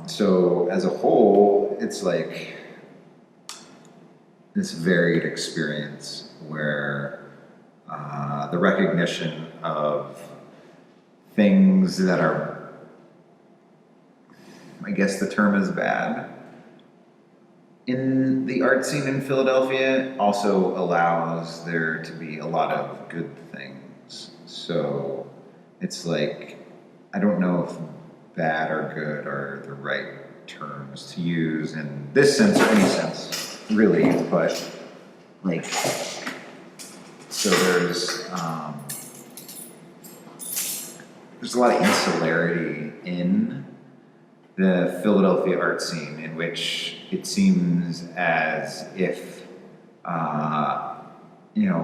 So as a whole, it's like this varied experience where the recognition of things that are, I guess the term is bad, in the art scene in Philadelphia also allows there to be a lot of good things. So it's like, I don't know if bad or good are the right terms to use in this sense or any sense, really, but like, so there's a lot of insularity in the Philadelphia art scene, in which it seems as if,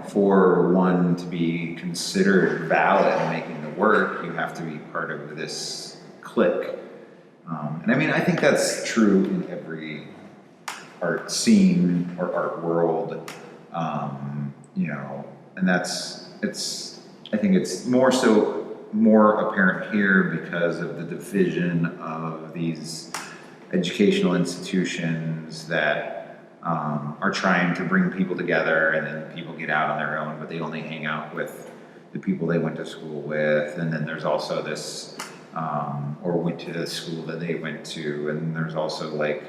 for one to be considered valid in making the work, you have to be part of this clique. And I mean, I think that's true in every art scene or art world, and I think it's more apparent here because of the division of these educational institutions that are trying to bring people together, and then people get out on their own, but they only hang out with the people they went to school with. And then there's also this, or went to the school that they went to, and there's also like,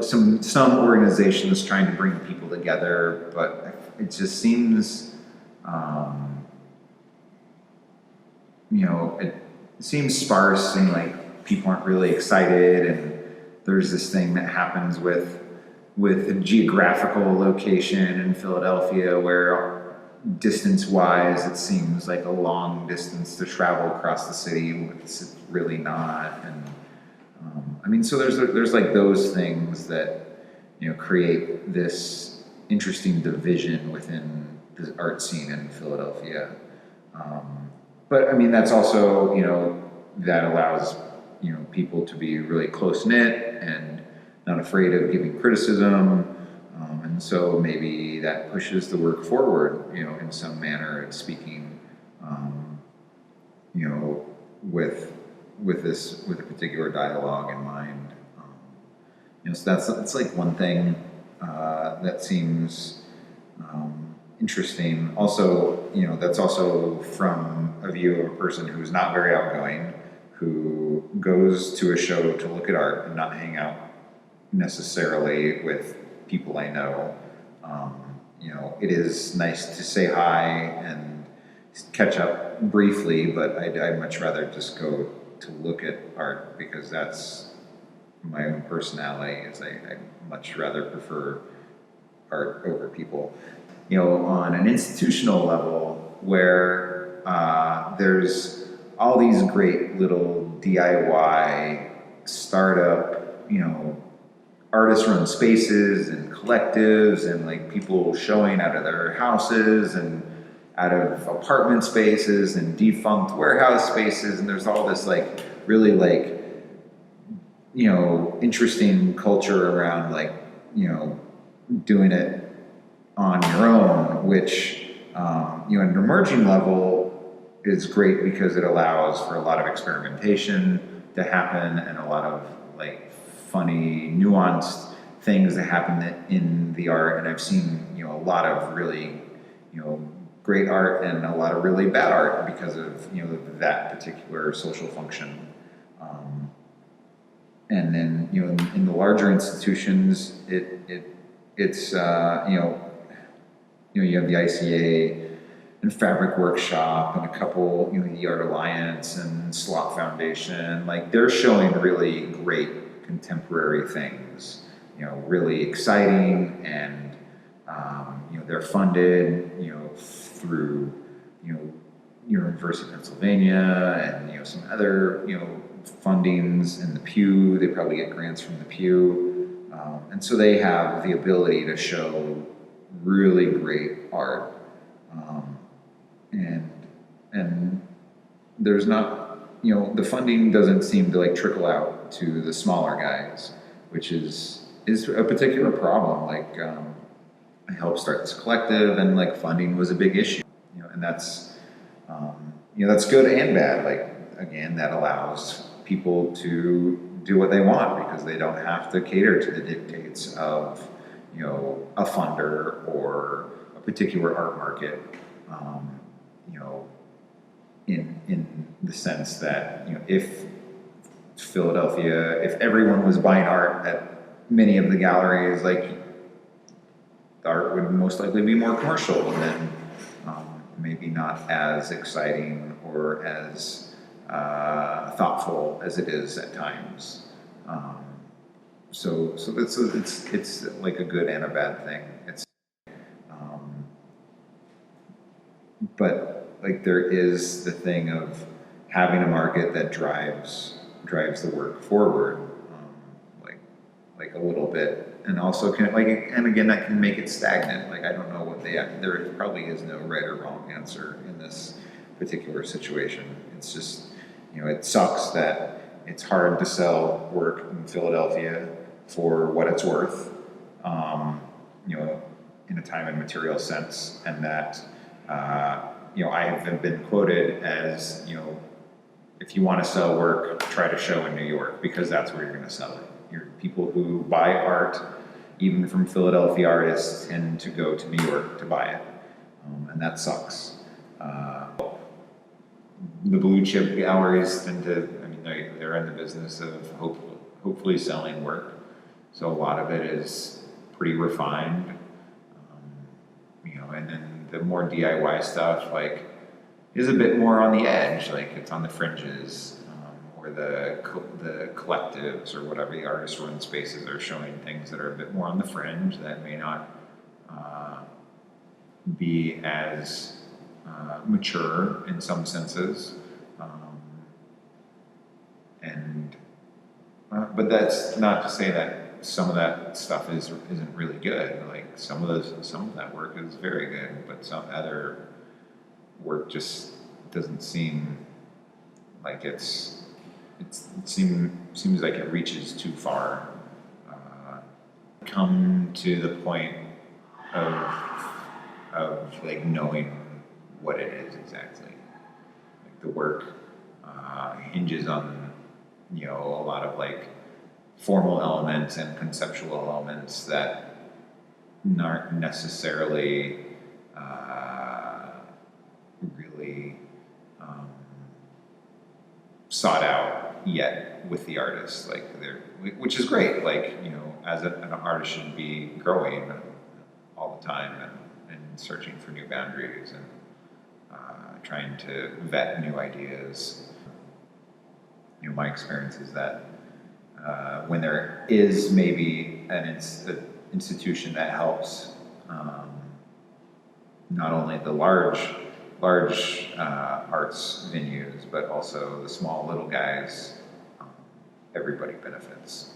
some organizations trying to bring people together, but it just seems, it seems sparse, and like people aren't really excited. And there's this thing that happens with a geographical location in Philadelphia where distance-wise it seems like a long distance to travel across the city, but it's really not. And I mean, so there's like those things that create this interesting division within the art scene in Philadelphia. But I mean, that's also, that allows, people to be really close knit and not afraid of giving criticism. And so maybe that pushes the work forward, in some manner, and speaking, with a particular dialogue in mind. So that's like one thing that seems interesting. Also, that's also from a view of a person who's not very outgoing, who goes to a show to look at art and not hang out necessarily with people I know. It is nice to say hi and catch up briefly, but I'd much rather just go to look at art, because that's my own personality. Is I much rather prefer art over people. On an institutional level, where there's all these great little DIY startup, artist-run spaces and collectives, and like people showing out of their houses and out of apartment spaces and defunct warehouse spaces, and there's all this like really like interesting culture around like doing it on your own, which at an emerging level is great because it allows for a lot of experimentation to happen, and a lot of like funny, nuanced things that happen in the art. And I've seen a lot of really great art and a lot of really bad art because of that particular social function. And then in the larger institutions, it's you have the ICA and Fabric Workshop and a couple, the Art Alliance and Slot Foundation. Like, they're showing really great contemporary things, really exciting, and they're funded, through University of Pennsylvania and some other fundings in the Pew. They probably get grants from the Pew, and so they have the ability to show really great art, and there's not, the funding doesn't seem to like trickle out to the smaller guys, which is a particular problem. Like, I helped start this collective, and like funding was a big issue, and that's that's good and bad. Like, again, that allows people to do what they want because they don't have to cater to the dictates of, a funder or a particular art market. You know, in the sense that, if Philadelphia, if everyone was buying art at many of the galleries, like, the art would most likely be more commercial and then maybe not as exciting or as thoughtful as it is at times. So it's like a good and a bad thing. Um, but like there is the thing of having a market that drives the work forward, like a little bit, and also can, like, and again, that can make it stagnant. Like, I don't know what there probably is no right or wrong answer in this particular situation. It's just, it sucks that it's hard to sell work in Philadelphia for what it's worth, in a time and material sense, and that, I have been quoted as, if you want to sell work, try to show in New York because that's where you're going to sell it. People who buy art, even from Philadelphia artists, tend to go to New York to buy it, and that sucks. The blue chip galleries tend to, they're in the business of hopefully selling work, so a lot of it is pretty refined, and then the more DIY stuff, like, is a bit more on the edge, like it's on the fringes, or the collectives or whatever, the artist-run spaces are showing things that are a bit more on the fringe that may not be as mature in some senses, but that's not to say that some of that stuff isn't really good. Like some of that work is very good, but some other work just doesn't seem like it seems like it reaches too far. Come to the point of like knowing what it is exactly. Like the work hinges on, a lot of like formal elements and conceptual elements that aren't necessarily really sought out yet with the artist, which is great. Like, as an artist should be growing all the time and searching for new boundaries and trying to vet new ideas. My experience is that when there is maybe an institution that helps, not only the large arts venues, but also the small little guys, everybody benefits.